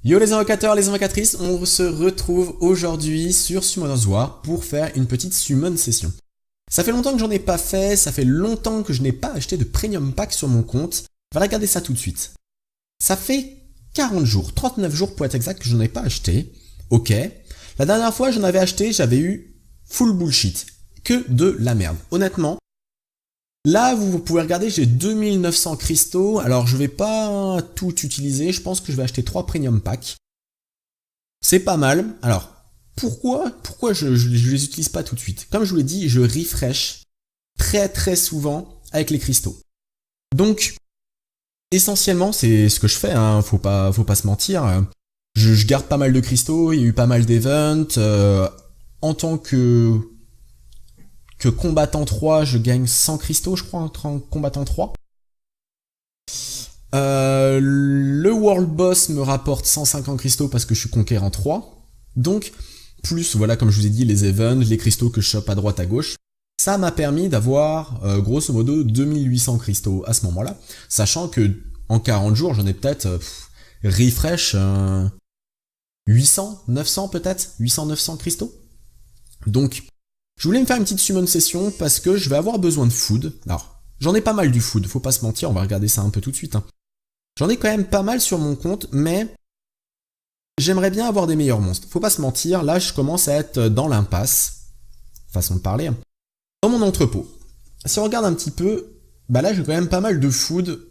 Yo les invocateurs, les invocatrices, on se retrouve aujourd'hui sur Summoner's War pour faire une petite summon session. Ça fait longtemps que j'en ai pas fait, ça fait longtemps que je n'ai pas acheté de premium pack sur mon compte. On va regarder ça tout de suite. Ça fait 40 jours, 39 jours pour être exact que je n'en ai pas acheté. Ok. La dernière fois j'en avais acheté, j'avais eu full bullshit. Que de la merde. Honnêtement. Là, vous pouvez regarder, j'ai 2900 cristaux. Alors, je vais pas tout utiliser. Je pense que je vais acheter 3 premium packs. C'est pas mal. Alors, pourquoi je les utilise pas tout de suite? Comme je vous l'ai dit, je refresh très souvent avec les cristaux. Donc, essentiellement, c'est ce que je fais. Hein. Faut pas se mentir. Je garde pas mal de cristaux. Il y a eu pas mal d'events. En tant que combattant 3, je gagne 100 cristaux, je crois, en combattant 3. Le World Boss me rapporte 150 cristaux parce que je suis conquérant 3. Donc, plus, voilà, comme je vous ai dit, les events, les cristaux que je chope à droite à gauche. Ça m'a permis d'avoir, grosso modo, 2800 cristaux à ce moment-là. Sachant que, en 40 jours, j'en ai peut-être, refresh, 800, 900 peut-être, 800, 900 cristaux. Donc, je voulais me faire une petite summon session parce que je vais avoir besoin de food. Alors, j'en ai pas mal du food, faut pas se mentir, on va regarder ça un peu tout de suite. Hein. J'en ai quand même pas mal sur mon compte, mais j'aimerais bien avoir des meilleurs monstres. Faut pas se mentir, là je commence à être dans l'impasse, façon de parler, hein. Dans mon entrepôt. Si on regarde un petit peu, bah là j'ai quand même pas mal de food,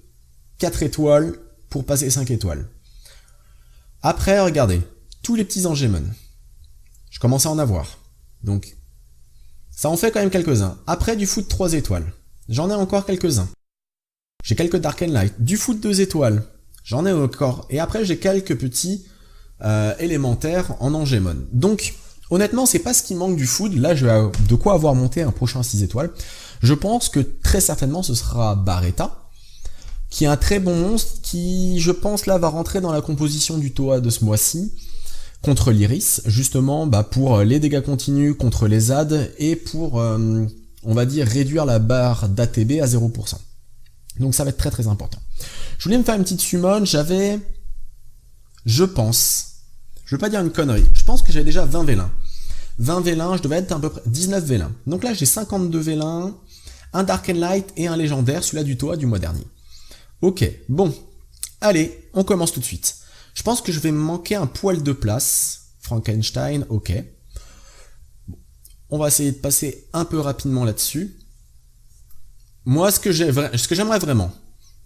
4 étoiles pour passer 5 étoiles. Après, regardez, tous les petits Angemon. Je commence à en avoir. Donc, ça en fait quand même quelques-uns. Après, du foot 3 étoiles. J'en ai encore quelques-uns. J'ai quelques Dark and Light. Du foot 2 étoiles. J'en ai encore. Et après, j'ai quelques petits élémentaires en Angemon. Donc, honnêtement, c'est pas ce qui manque du foot. Là, je vais de quoi avoir monté un prochain 6 étoiles. Je pense que très certainement, ce sera Barretta, qui est un très bon monstre qui, je pense, là, va rentrer dans la composition du Toa de ce mois-ci. Contre l'Iris, justement pour les dégâts continus contre les ZAD et pour, on va dire, réduire la barre d'ATB à 0%. Donc ça va être très important. Je voulais me faire une petite summon, j'avais, je pense, je veux pas dire une connerie, je pense que j'avais déjà 20 vélins. 20 vélins, je devais être à peu près 19 vélins. Donc là j'ai 52 vélins, un Dark and Light et un légendaire, celui-là du Toa du mois dernier. Ok, bon, allez, on commence tout de suite. Je pense que je vais me manquer un poil de place. Frankenstein, ok. Bon. On va essayer de passer un peu rapidement là-dessus. Moi, ce que j'aimerais vraiment,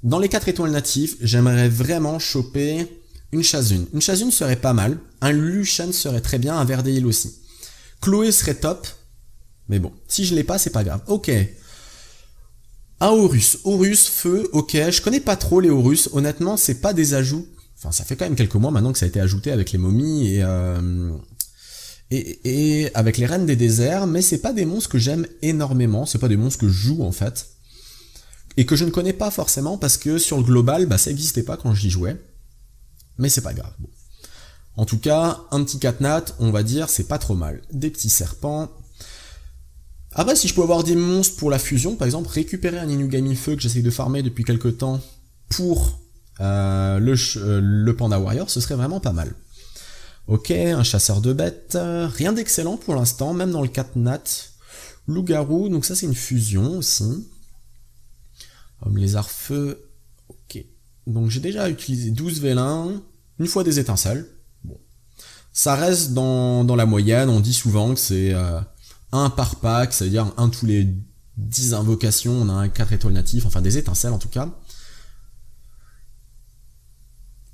dans les 4 étoiles natifs, j'aimerais vraiment choper une Chazune. Une Chazune serait pas mal. Un Lushan serait très bien, un Verdeil aussi. Chloé serait top. Mais bon, si je l'ai pas, c'est pas grave. Ok. Un Horus. Horus, feu, ok. Je connais pas trop les Horus. Honnêtement, c'est pas des ajouts. Enfin, ça fait quand même quelques mois maintenant que ça a été ajouté avec les momies et avec les reines des déserts, mais c'est pas des monstres que j'aime énormément, c'est pas des monstres que je joue en fait, et que je ne connais pas forcément parce que sur le global, ça n'existait pas quand j'y jouais, mais c'est pas grave. Bon. En tout cas, un petit Catnat, on va dire, c'est pas trop mal. Des petits serpents. Après, si je peux avoir des monstres pour la fusion, par exemple, récupérer un Inugami Feu que j'essaye de farmer depuis quelques temps pour le Panda Warrior, ce serait vraiment pas mal. Ok, un chasseur de bêtes, rien d'excellent pour l'instant, même dans le Catnat. Loup-garou, donc ça c'est une fusion aussi. Homme lézard feu, ok. Donc j'ai déjà utilisé 12 vélins, une fois des étincelles. Bon. Ça reste dans la moyenne, on dit souvent que c'est un par pack, c'est-à-dire un tous les 10 invocations, on a un 4 étoiles natifs, enfin des étincelles en tout cas.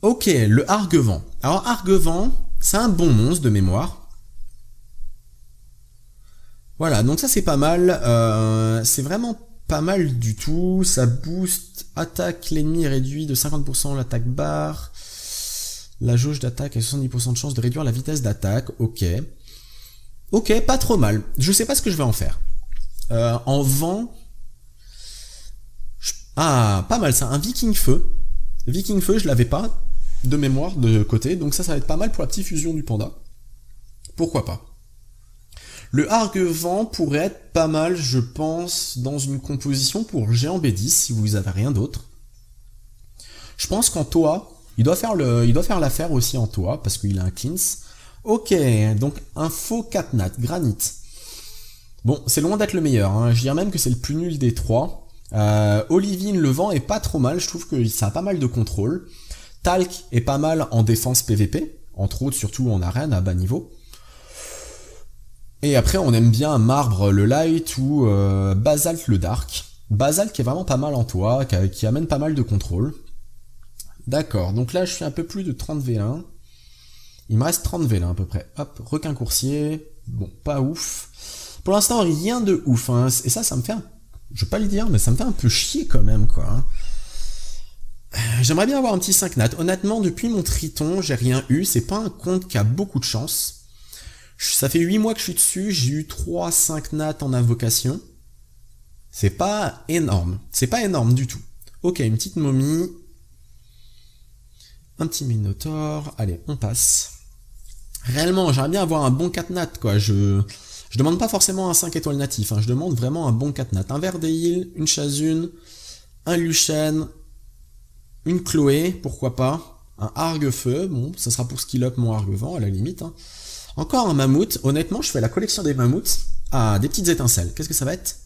Ok, le Arguevent. Alors Arguevent, c'est un bon monstre de mémoire. Voilà, donc ça c'est pas mal. C'est vraiment pas mal du tout. Ça booste attaque l'ennemi réduit de 50% l'attaque barre. La jauge d'attaque a 70% de chance de réduire la vitesse d'attaque. Ok. Ok, pas trop mal. Je sais pas ce que je vais en faire. En vent... Ah, pas mal ça. Un Viking Feu. Viking Feu, je l'avais pas de mémoire de côté, donc ça va être pas mal pour la petite fusion du panda. Pourquoi pas. Le Arguevent pourrait être pas mal, je pense, dans une composition pour Géant B10, si vous avez rien d'autre. Je pense qu'en Toa, Il doit faire l'affaire aussi en toit, parce qu'il a un cleanse. Ok, donc un faux 4 nat, granit. Bon, c'est loin d'être le meilleur, hein. Je dirais même que c'est le plus nul des trois. Olivine, le vent est pas trop mal, je trouve que ça a pas mal de contrôle. Talc est pas mal en défense PVP, entre autres surtout en arène à bas niveau. Et après on aime bien Marbre le light ou Basalt le dark. Basalt qui est vraiment pas mal en toit, qui amène pas mal de contrôle. D'accord, donc là je suis un peu plus de 30 V1. Il me reste 30 V1 à peu près. Hop, requin coursier, bon, pas ouf. Pour l'instant, rien de ouf, hein. Et ça me fait je vais pas le dire, mais ça me fait un peu chier quand même, quoi. Hein. J'aimerais bien avoir un petit 5 nat. Honnêtement, depuis mon Triton, j'ai rien eu. C'est pas un compte qui a beaucoup de chance. Ça fait 8 mois que je suis dessus. J'ai eu 3 5 nat en invocation. C'est pas énorme. C'est pas énorme du tout. Ok, une petite momie. Un petit Minotaure. Allez, on passe. Réellement, j'aimerais bien avoir un bon 4 nat, quoi. Je demande pas forcément un 5 étoiles natif, hein. Je demande vraiment un bon 4 nat. Un Verdeil, une Chazune, un Luchen, une Chloé, pourquoi pas. Un Argue-Feu, bon, ça sera pour skill up mon Argue-Vent, à la limite. Hein. Encore un Mammouth. Honnêtement, je fais la collection des Mammouths. Ah, des petites étincelles. Qu'est-ce que ça va être?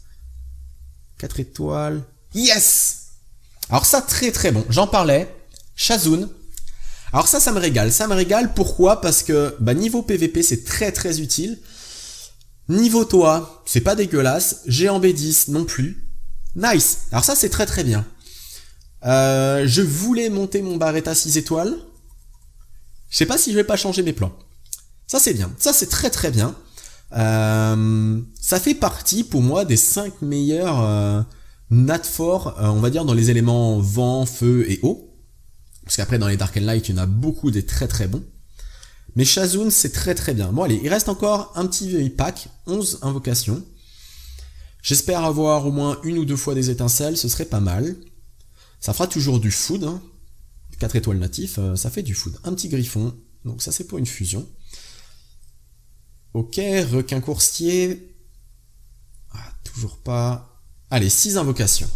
4 étoiles. Yes! Alors ça, très très bon. J'en parlais. Chazune. Alors ça me régale. Ça me régale, pourquoi? Parce que niveau PVP, c'est très très utile. Niveau toit, c'est pas dégueulasse. Géant B10 non plus. Nice. Alors ça, c'est très très bien. Je voulais monter mon Barretta 6 étoiles. Je sais pas si je vais pas changer mes plans. Ça, c'est bien. Ça, c'est très très bien. Ça fait partie, pour moi, des 5 meilleurs nat forts, on va dire, dans les éléments vent, feu et eau. Parce qu'après, dans les Dark and Light, il y en a beaucoup des très très bons. Mais Chazune, c'est très très bien. Bon allez, il reste encore un petit pack, 11 invocations. J'espère avoir au moins une ou deux fois des étincelles, ce serait pas mal. Ça fera toujours du food, hein. 4 étoiles natifs, ça fait du food. Un petit griffon, donc ça c'est pour une fusion. Ok, requin coursier. Ah, toujours pas. Allez, 6 invocations.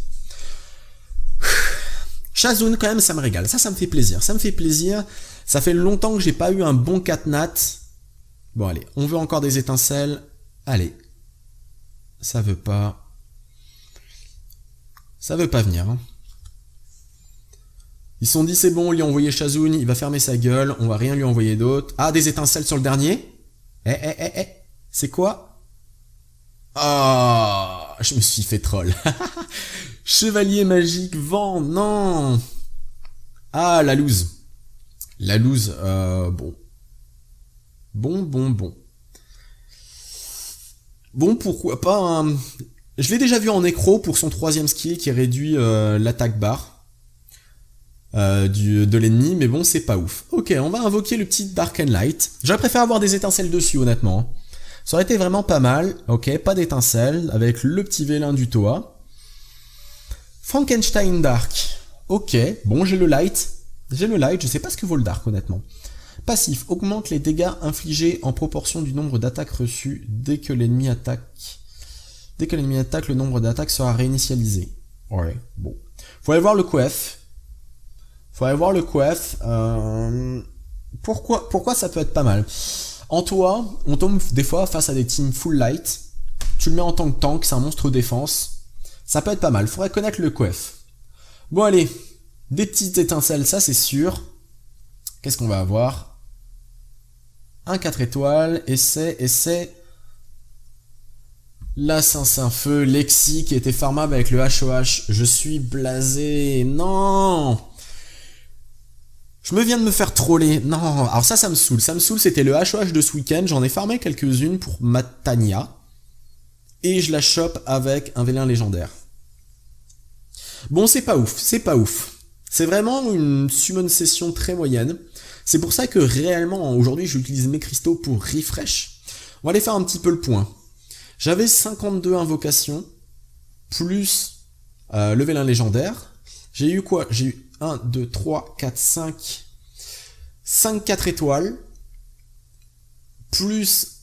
Chazune, quand même, ça me régale. Ça me fait plaisir. Ça me fait plaisir. Ça fait longtemps que j'ai pas eu un bon 4 nat. Bon, allez, on veut encore des étincelles. Allez. Ça veut pas. Ça veut pas venir. Hein. Ils se sont dit, c'est bon, on lui a envoyé Chazune, il va fermer sa gueule, on va rien lui envoyer d'autre. Ah, des étincelles sur le dernier. C'est quoi? Ah, je me suis fait troll. Chevalier magique, vent, non. Ah, la loose. La loose, bon. Bon. Bon, pourquoi pas un... Je l'ai déjà vu en nécro pour son 3ème skill qui réduit l'attaque barre de l'ennemi, mais bon, c'est pas ouf. Ok, on va invoquer le petit Dark and Light. J'aurais préféré avoir des étincelles dessus, honnêtement. Ça aurait été vraiment pas mal. Ok, pas d'étincelles, avec le petit vélin du Toa. Frankenstein Dark. Ok, bon, j'ai le light, je sais pas ce que vaut le dark, honnêtement. Passif, augmente les dégâts infligés en proportion du nombre d'attaques reçues dès que l'ennemi attaque. Dès que l'ennemi attaque, le nombre d'attaques sera réinitialisé. Ouais, bon. Faut aller voir le coef. Pourquoi ça peut être pas mal? En toi, on tombe des fois face à des teams full light. Tu le mets en tant que tank, c'est un monstre défense. Ça peut être pas mal, faudrait connaître le coef. Bon allez, des petites étincelles, ça c'est sûr. Qu'est-ce qu'on va avoir? Un 4 étoiles, et c'est... L'Assassin Feu, Lexi qui était farmable avec le HOH. Je suis blasé, non. Je me viens de me faire troller, non. Alors ça me saoule, c'était le HOH de ce week-end. J'en ai farmé quelques-unes pour Matania. Et je la chope avec un vélin légendaire. Bon, c'est pas ouf. C'est vraiment une summon session très moyenne. C'est pour ça que réellement, aujourd'hui, j'utilise mes cristaux pour refresh. On va aller faire un petit peu le point. J'avais 52 invocations, plus le vélin légendaire. J'ai eu quoi? J'ai eu 1, 2, 3, 4, 5 4 étoiles, plus...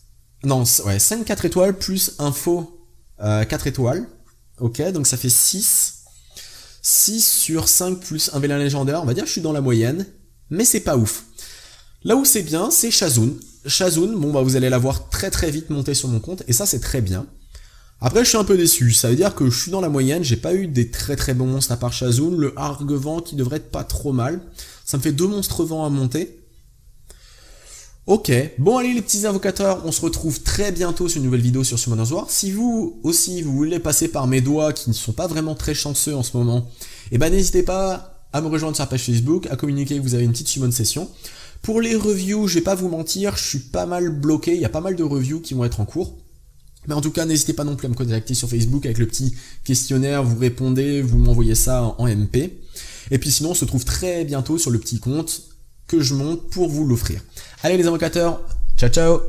Non, ouais, 5 4 étoiles plus un faux 4 étoiles. Ok, donc ça fait 6. 6 sur 5 plus un vélin légendaire. On va dire que je suis dans la moyenne. mais c'est pas ouf. Là où c'est bien, c'est Shazun. Shazun, bon bah vous allez la voir très très vite monter sur mon compte, et ça c'est très bien. Après je suis un peu déçu, ça veut dire que je suis dans la moyenne, j'ai pas eu des très très bons monstres à part Shazun, le Argevent qui devrait être pas trop mal. Ça me fait 2 monstres vents à monter. Ok, bon allez les petits invocateurs, on se retrouve très bientôt sur une nouvelle vidéo sur Summoners War. Si vous aussi vous voulez passer par mes doigts qui ne sont pas vraiment très chanceux en ce moment, et ben n'hésitez pas à me rejoindre sur la page Facebook, à communiquer que vous avez une petite summon session. Pour les reviews, je vais pas vous mentir, je suis pas mal bloqué, il y a pas mal de reviews qui vont être en cours. Mais en tout cas, n'hésitez pas non plus à me contacter sur Facebook avec le petit questionnaire, vous répondez, vous m'envoyez ça en MP. Et puis sinon, on se retrouve très bientôt sur le petit compte que je monte pour vous l'offrir. Allez les invocateurs, ciao ciao!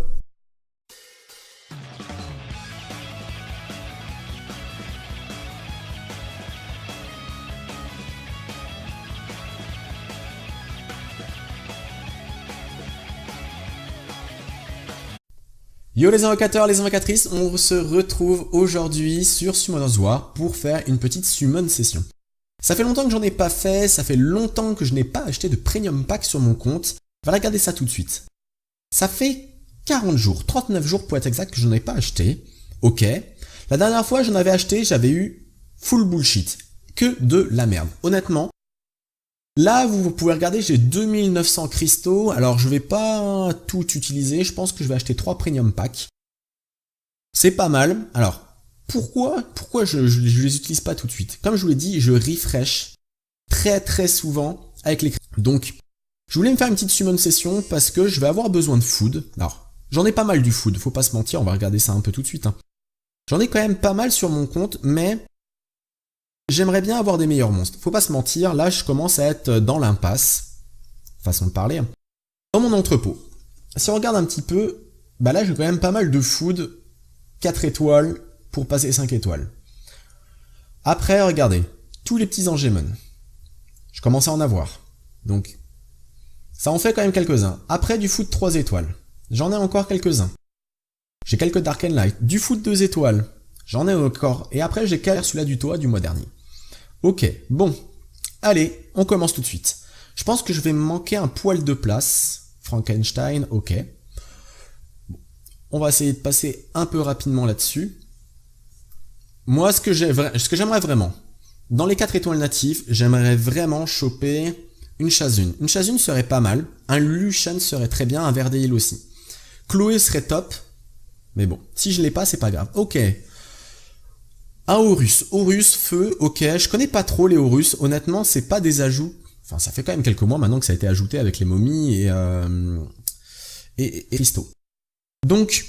Yo les invocateurs, les invocatrices, on se retrouve aujourd'hui sur Summoners War pour faire une petite summon session. Ça fait longtemps que j'en ai pas fait, ça fait longtemps que je n'ai pas acheté de premium pack sur mon compte. On va regarder ça tout de suite. Ça fait 40 jours, 39 jours pour être exact que je n'en ai pas acheté. Ok. La dernière fois j'en avais acheté, j'avais eu full bullshit. Que de la merde. Honnêtement. Là, vous pouvez regarder, j'ai 2900 cristaux. Alors, je vais pas tout utiliser. Je pense que je vais acheter 3 premium packs. C'est pas mal. Alors, pourquoi je les utilise pas tout de suite? Comme je vous l'ai dit, je refresh très très souvent avec les cristaux. Donc, je voulais me faire une petite summon session parce que je vais avoir besoin de food. Alors, j'en ai pas mal du food, faut pas se mentir, on va regarder ça un peu tout de suite. J'en ai quand même pas mal sur mon compte, mais j'aimerais bien avoir des meilleurs monstres. Faut pas se mentir, là je commence à être dans l'impasse. Façon de parler. Dans mon entrepôt. Si on regarde un petit peu, bah là j'ai quand même pas mal de food. 4 étoiles pour passer 5 étoiles. Après, regardez. Tous les petits Angemon. Je commence à en avoir. Donc, ça en fait quand même quelques-uns. Après, du food 3 étoiles. J'en ai encore quelques-uns. J'ai quelques Dark and Light. Du food 2 étoiles. J'en ai encore. Et après, j'ai qu'à celui-là du Toa du mois dernier. Ok, bon. Allez, on commence tout de suite. Je pense que je vais me manquer un poil de place. Frankenstein, ok. Bon. On va essayer de passer un peu rapidement là-dessus. Moi, ce que j'aimerais vraiment, dans les 4 étoiles natives, j'aimerais vraiment choper une Shazun. Une Shazun serait pas mal. Un Lushan serait très bien. Un Verdale aussi. Chloé serait top. Mais bon, si je l'ai pas, c'est pas grave. Ok. Un Horus. Horus, feu, ok. Je connais pas trop les Horus. Honnêtement, c'est pas des ajouts. Enfin, ça fait quand même quelques mois maintenant que ça a été ajouté avec les momies et cristaux. Donc,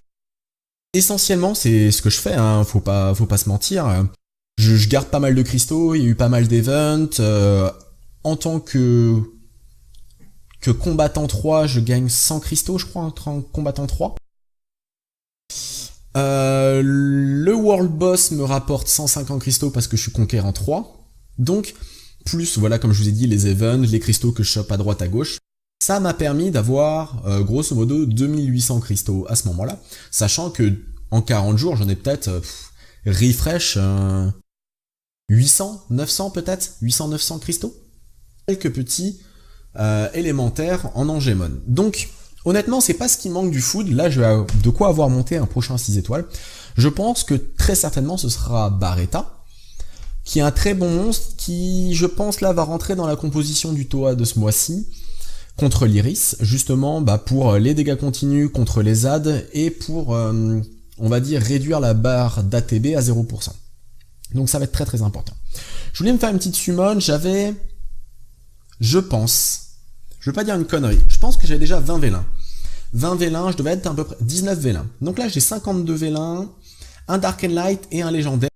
essentiellement, c'est ce que je fais, hein. Faut pas se mentir. Je garde pas mal de cristaux, il y a eu pas mal d'events. En tant que combattant 3, je gagne 100 cristaux, je crois, en tant que combattant 3. Le World Boss me rapporte 150 cristaux parce que je suis conquérant 3. Donc, plus, voilà, comme je vous ai dit, les events, les cristaux que je chope à droite, à gauche. Ça m'a permis d'avoir, grosso modo, 2800 cristaux à ce moment-là. Sachant que, en 40 jours, j'en ai peut-être, refresh, 800, 900 peut-être, 800, 900 cristaux. Quelques petits élémentaires en Angemon. Donc, honnêtement, c'est pas ce qui manque du food. Là, je vais de quoi avoir monté un prochain 6 étoiles. Je pense que très certainement ce sera Barretta, qui est un très bon monstre qui, je pense, là, va rentrer dans la composition du Toa de ce mois-ci, contre l'Iris, justement, bah, pour les dégâts continus contre les ZAD et pour, on va dire, réduire la barre d'ATB à 0%. Donc ça va être très très important. Je voulais me faire une petite summon, j'avais, je pense, je veux pas dire une connerie, je pense que j'avais déjà 20 vélins. 20 vélins, je devais être à peu près 19 vélins. Donc là j'ai 52 vélins, un Dark and Light et un légendaire.